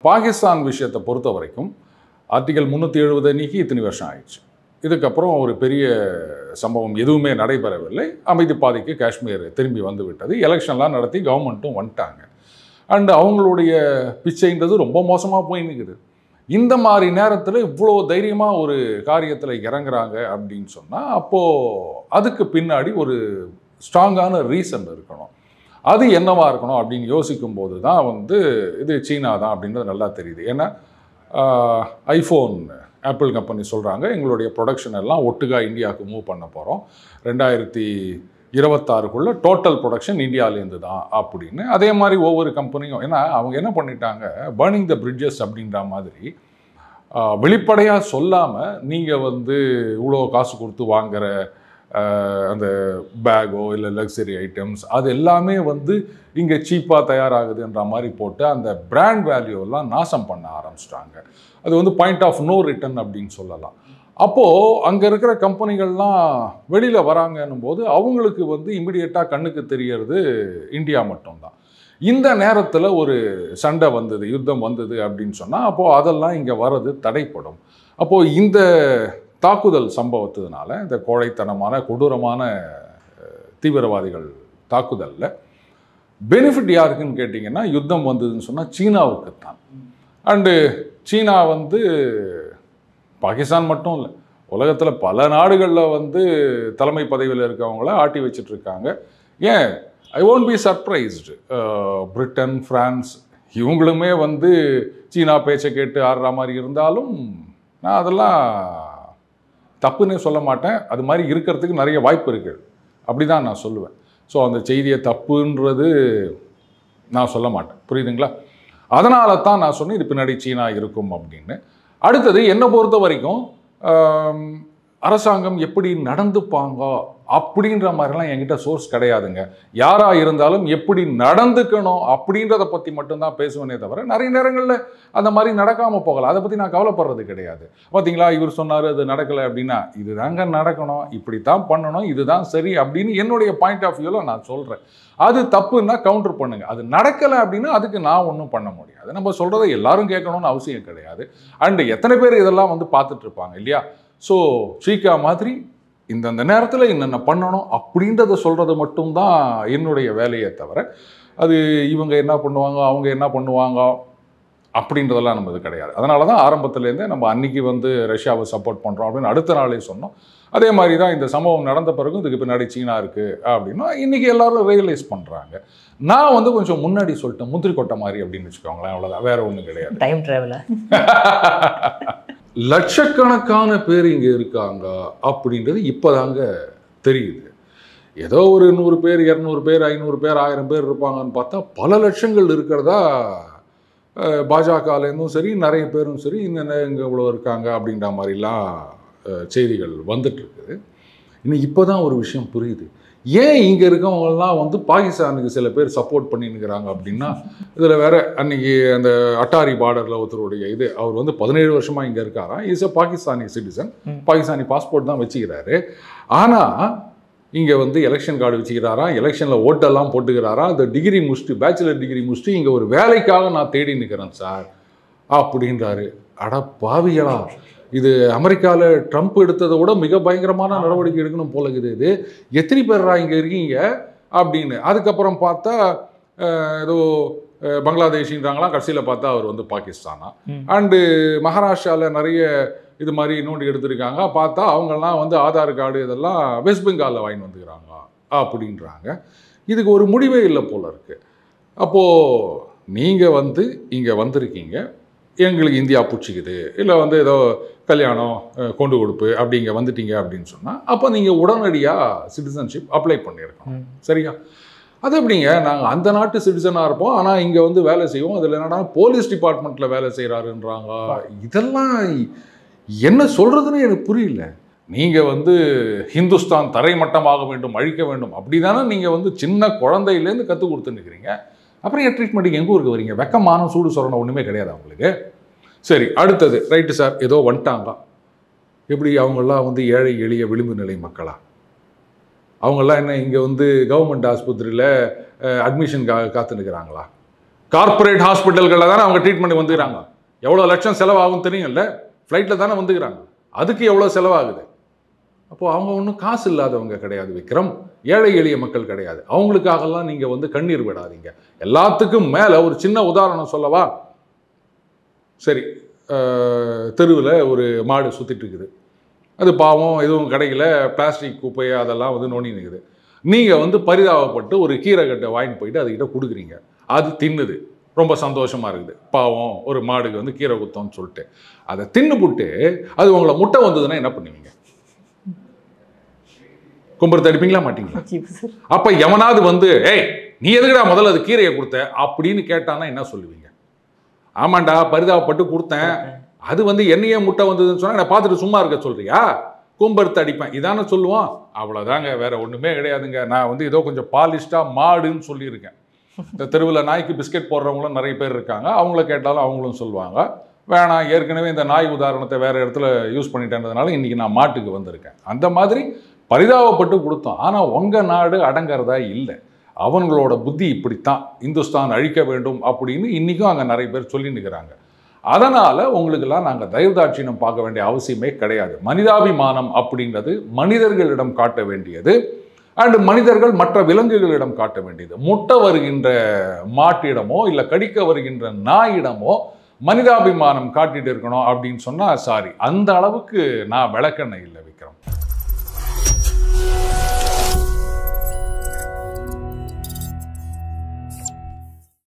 பாகிஸ்தான் விஷயத்தை பொறுத்த வரைக்கும் ஆர்டிகல் 370 நீக்கி இத்தனை வருஷம் ஆயிடுச்சு. இதுக்கப்புறம் ஒரு பெரிய சம்பவம் எதுவுமே நடைபெறவில்லை. அமைதி பாதைக்கு காஷ்மீர் திரும்பி வந்து விட்டது. எலெக்ஷன்லாம் நடத்தி கவர்மெண்ட்டும் வந்துட்டாங்க. அண்ட் அவங்களுடைய பிச்சைன்றது ரொம்ப மோசமாக போய் நிற்குது. இந்த மாதிரி நேரத்தில் இவ்வளோ தைரியமாக ஒரு காரியத்தில் இறங்குறாங்க அப்படின்னு சொன்னால் அப்போது அதுக்கு பின்னாடி ஒரு ஸ்ட்ராங்கான ரீசன் இருக்கணும். அது என்னவாக இருக்கணும் அப்படின்னு யோசிக்கும் போது தான் வந்து இது சீனா தான் அப்படின்றது நல்லா தெரியுது. ஏன்னா ஐஃபோன் ஆப்பிள் கம்பெனி சொல்கிறாங்க எங்களுடைய ப்ரொடக்ஷன் எல்லாம் ஒட்டுக்கா இந்தியாவுக்கு மூவ் பண்ண போகிறோம், 2026 டோட்டல் ப்ரொடக்ஷன் இந்தியாவிலேருந்து தான் அப்படின்னு. அதே மாதிரி ஒவ்வொரு கம்பெனியும், ஏன்னா அவங்க என்ன பண்ணிட்டாங்க, பர்னிங் த பிரிட்ஜஸ் அப்படின்ற மாதிரி வெளிப்படையாக சொல்லாமல் நீங்கள் வந்து இவ்வளோ காசு கொடுத்து வாங்குகிற அந்த பேக்கோ இல்லை லக்ஸரி ஐட்டம்ஸ் அது எல்லாமே வந்து இங்கே சீப்பாக தயாராகுதுன்ற மாதிரி போட்டு அந்த பிராண்ட் வேல்யூவெல்லாம் நாசம் பண்ண ஆரம்பிச்சிட்டாங்க. அது வந்து பாயிண்ட் ஆஃப் நோ ரிட்டர்ன் அப்படின்னு சொல்லலாம். அப்போது அங்கே இருக்கிற கம்பெனிகள்லாம் வெளியில் வராங்கன்னும் போது அவங்களுக்கு வந்து இமிடியேட்டாக கண்ணுக்கு தெரியறது இந்தியா மட்டும்தான். இந்த நேரத்தில் ஒரு சண்டை வந்தது, யுத்தம் வந்தது அப்படின்னு சொன்னால் அப்போது அதெல்லாம் இங்கே வர்றது தடைப்படும். அப்போது இந்த தாக்குதல் சம்பவத்தினால, இந்த கோழைத்தனமான கொடூரமான தீவிரவாதிகள் தாக்குதலில் பெனிஃபிட் யாருக்குன்னு கேட்டிங்கன்னா, யுத்தம் வந்ததுன்னு சொன்னால் சீனாவுக்கு தான். அண்டு சீனா வந்து பாகிஸ்தான் மட்டும் இல்லை, உலகத்தில் பல நாடுகளில் வந்து தலைமை பதவியில் இருக்கவங்கள ஆட்டி வச்சிட்ருக்காங்க. ஏன் I won't be surprised, Britain, France இவங்களுமே வந்து சீனா பேச்சை கேட்டு ஆடுற மாதிரி இருந்தாலும் நான் அதெல்லாம் தப்புன்னே சொல்ல மாட்டேன். அது மாதிரி இருக்கிறதுக்கு நிறைய வாய்ப்பு இருக்குது, அப்படி தான் நான் சொல்லுவேன். ஸோ அந்த செய்தியை தப்புன்றது நான் சொல்ல மாட்டேன், புரியுதுங்களா? அதனால தான் நான் சொன்னேன் இது பின்னாடி சீனா இருக்கும் அப்படின்னு. அடுத்தது என்னை பொறுத்த வரைக்கும் அரசாங்கம் எப்படி நடந்துப்பாங்க அப்படின்ற மாதிரிலாம் என்கிட்ட சோர்ஸ் கிடையாதுங்க. யாராக இருந்தாலும் எப்படி நடந்துக்கணும் அப்படின்றத பற்றி மட்டும்தான் பேசுவேனே தவிர நிறைய நேரங்களில் அந்த மாதிரி நடக்காமல் போகலாம், அதை பற்றி நான் கவலைப்படுறது கிடையாது. பார்த்தீங்களா, இவர் சொன்னார் அது நடக்கலை அப்படின்னா, இதுதாங்க நடக்கணும், இப்படித்தான் பண்ணணும், இதுதான் சரி அப்படின்னு என்னுடைய பாயிண்ட் ஆஃப் வியூவில் நான் சொல்கிறேன். அது தப்புன்னா கவுண்டர் பண்ணுங்கள். அது நடக்கலை அப்படின்னா அதுக்கு நான் ஒன்றும் பண்ண முடியாது. நம்ம சொல்கிறத எல்லாரும் கேட்கணும்னு அவசியம் கிடையாது. அண்டு எத்தனை பேர் இதெல்லாம் வந்து பார்த்துட்டு இருப்பாங்க இல்லையா? ஸோ சீக்கா மாதிரி இந்த நேரத்தில் என்னென்ன பண்ணணும் அப்படின்றத சொல்கிறது மட்டும்தான் என்னுடைய வேலையை தவிர அது இவங்க என்ன பண்ணுவாங்க அவங்க என்ன பண்ணுவாங்க அப்படின்றதெல்லாம் நம்ம இது கிடையாது. அதனால தான் ஆரம்பத்துலேருந்தே நம்ம அன்றைக்கி வந்து ரஷ்யாவை சப்போர்ட் பண்ணுறோம் அப்படின்னு அடுத்த நாளே சொன்னோம். அதே மாதிரி தான் இந்த சம்பவம் நடந்த பிறகும் இதுக்கு பின்னாடி சீனா இருக்குது அப்படின்னா இன்றைக்கி எல்லோரும் ரியலைஸ் பண்ணுறாங்க. நான் வந்து கொஞ்சம் முன்னாடி சொல்லிட்டேன், முந்திரி கொட்டை மாதிரி அப்படின்னு வச்சுக்கோங்களேன், அவ்வளோதான், வேறு ஒன்றும் கிடையாது. டைம் ட்ராவலா லட்சக்கணக்கான பேர் இங்கே இருக்காங்க அப்படின்றது இப்போதாங்க தெரியுது. ஏதோ ஒரு 100 பேர் 200 பேர் 500 பேர் 1000 பேர் இருப்பாங்கன்னு பார்த்தா பல லட்சங்கள் இருக்கிறதா பாஜகலேருந்தும் சரி நிறைய பேரும் சரி இன்னும் இங்கே இவ்வளோ இருக்காங்க அப்படின்ற மாதிரிலாம் செய்திகள் வந்துட்டுருக்குது. இன்னும் இப்போ தான் ஒரு விஷயம் புரியுது, ஏன் இங்கே இருக்கவங்கெல்லாம் வந்து பாகிஸ்தானுக்கு சில பேர் சப்போர்ட் பண்ணின்னுக்கிறாங்க அப்படின்னா. இதில் வேற அன்றைக்கி அந்த அட்டாரி பார்டரில் ஒருத்தருடைய இது, அவர் வந்து 17 வருஷமாக இங்கே இருக்காராம். Is a Pakistani citizen, Pakistani passport தான் வச்சுக்கிறாரு. ஆனால் இங்கே வந்து எலெக்ஷன் கார்டு வச்சுக்கிறாராம், எலெக்ஷனில் ஓட்டெல்லாம் போட்டுக்கிறாராம். அந்த டிகிரி முடிச்சுட்டு, பேச்சுலர் டிகிரி முடிச்சுட்டு இங்கே ஒரு வேலைக்காக நான் தேடி நிற்கிறேன் சார் அப்படின்றாரு. அட பாவிகளா, இது அமெரிக்காவில் ட்ரம்ப் எடுத்ததை விட மிக பயங்கரமான நடவடிக்கை எடுக்கணும் போல இருக்குது. இது எத்தனை பேரா இங்கே இருக்கீங்க அப்படின்னு. அதுக்கப்புறம் பார்த்தா ஏதோ பங்களாதேஷின்றாங்களாம், கடைசியில் பார்த்தா அவர் வந்து பாகிஸ்தானா. அண்டு மகாராஷ்டிராவில் நிறைய இது மாதிரி இன்னொன்று எடுத்திருக்காங்க, பார்த்தா அவங்கெல்லாம் வந்து ஆதார் கார்டு இதெல்லாம் வெஸ்ட் பெங்காலில் வாங்கிட்டு வந்துக்கிறாங்க அப்படின்றாங்க. இதுக்கு ஒரு முடிவே இல்லை போல இருக்குது. அப்போது நீங்கள் வந்து இங்கே வந்திருக்கீங்க, எங்களுக்கு இந்தியா பிடிச்சிக்குது, இல்லை வந்து ஏதோ கல்யாணம் கொண்டு கொடுப்பு அப்படி இங்கே வந்துட்டீங்க அப்படின்னு சொன்னால் அப்போ நீங்கள் உடனடியாக சிட்டிசன்ஷிப் அப்ளை பண்ணியிருக்கணும், சரியா? அது எப்படிங்க, நாங்கள் அந்த நாட்டு சிட்டிசனாக இருப்போம் ஆனால் இங்கே வந்து வேலை செய்வோம், அதில் என்னடா போலீஸ் டிபார்ட்மெண்ட்டில் வேலை செய்கிறாருன்றாங்க. இதெல்லாம் என்ன சொல்கிறதுன்னு எனக்கு புரியல. நீங்கள் வந்து ஹிந்துஸ்தான் தரைமட்டமாக வேண்டும், அழிக்க வேண்டும் அப்படி தானே நீங்கள் வந்து சின்ன குழந்தையிலேருந்து கற்றுக் கொடுத்துன்னுக்கிறீங்க. அப்புறம் என் ட்ரீட்மெண்ட்டுக்கு எங்கே ஊருக்கு வரீங்க? வெக்கமான சூடு சொரணம் ஒன்றுமே கிடையாது அவங்களுக்கு. சரி, அடுத்தது ரைட்டு சார், ஏதோ வந்துட்டாங்க. எப்படி அவங்களாம் வந்து ஏழை எளிய விளிம்பு நிலை மக்களா? அவங்கெல்லாம் என்ன இங்கே வந்து கவர்மெண்ட் ஆஸ்பத்திரியில் அட்மிஷன் காத்துனுக்கிறாங்களா? கார்பரேட் ஹாஸ்பிட்டல்களில் தானே அவங்க ட்ரீட்மெண்ட் வந்துக்கிறாங்க. எவ்வளோ லட்சம் செலவாகும் தெரியும்ல. ஃப்ளைட்டில் தானே வந்துக்கிறாங்க. அதுக்கு எவ்வளோ செலவாகுது? அப்போது அவங்க ஒன்றும் காசு இல்லாதவங்க கிடையாது விக்ரம், ஏழை எளிய மக்கள் கிடையாது. அவங்களுக்காகலாம் நீங்கள் வந்து கண்ணீர் விடாதீங்க. எல்லாத்துக்கும் மேலே ஒரு சின்ன உதாரணம் சொல்லவா? சரி, தெருவில் ஒரு மாடு சுற்றிட்டு இருக்குது. அது பாவம் எதுவும் கிடைக்கல, பிளாஸ்டிக் குப்பையை அதெல்லாம் வந்து நோண்டி நிற்குது. நீங்கள் வந்து பரிதாபப்பட்டு ஒரு கீரை கட்டை வாங்கிட்டு போயிட்டு அதுக்கிட்ட கொடுக்குறீங்க. அது தின்னுது, ரொம்ப சந்தோஷமாக இருக்குது. பாவம் ஒரு மாடுக்கு வந்து கீரை குத்தோம்னு சொல்லிட்டு அதை தின்னுபுட்டு அது உங்களை முட்டை வந்ததுன்னா என்ன பண்ணுவீங்க? கும்பரத்தை அடிப்பீங்களா மாட்டீங்களா? அப்போ எவனாவது வந்து ஏய் நீ எதுக்குடா முதல்ல அது கீரையை கொடுத்த அப்படின்னு கேட்டான்னா என்ன சொல்லுவீங்க? ஆமாண்டா பரிதாபப்பட்டு கொடுத்தேன், அது வந்து என்னையே முட்டை வந்ததுன்னு சொன்னா நான் பார்த்துட்டு சும்மா இருக்க சொல்றியா? கும்பரத்தை அடிப்பேன், இதானே சொல்லுவோம். அவ்வளோதாங்க, வேற ஒன்றுமே கிடையாதுங்க. நான் வந்து ஏதோ கொஞ்சம் பாலிஷ்டாக மாடுன்னு சொல்லியிருக்கேன். இந்த தெருவில் நாய்க்கு பிஸ்கெட் போடுறவங்களும் நிறைய பேர் இருக்காங்க. அவங்கள கேட்டாலும் அவங்களும் சொல்லுவாங்க. வேணாம், ஏற்கனவே இந்த நாய் உதாரணத்தை வேறு இடத்துல யூஸ் பண்ணிட்டேன்றதுனால இன்றைக்கி நான் மாட்டுக்கு வந்திருக்கேன். அந்த மாதிரி பரிதாபப்பட்டு கொடுத்தோம். ஆனால் உங்கள் நாடு அடங்கிறதா இல்லை. அவங்களோட புத்தி இப்படித்தான், இந்துஸ்தான் அழிக்க வேண்டும் அப்படின்னு இன்றைக்கும் அங்கே நிறைய பேர் சொல்லி நிற்கிறாங்க. அதனால் உங்களுக்கெல்லாம் நாங்கள் தயவுதாட்சியம் பார்க்க வேண்டிய அவசியமே கிடையாது. மனிதாபிமானம் அப்படின்றது மனிதர்களிடம் காட்ட வேண்டியது, அண்டு மனிதர்கள் மற்ற விலங்குகளிடம் காட்ட வேண்டியது. முட்டை வருகின்ற மாட்டிடமோ இல்லை கடிக்க வருகின்ற நாயிடமோ மனிதாபிமானம் காட்டிட்டு இருக்கணும் அப்படின்னு சொன்னால் சாரி, அந்த அளவுக்கு நான் விளக்கெண்ணெய் இல்லை விக்ரம்.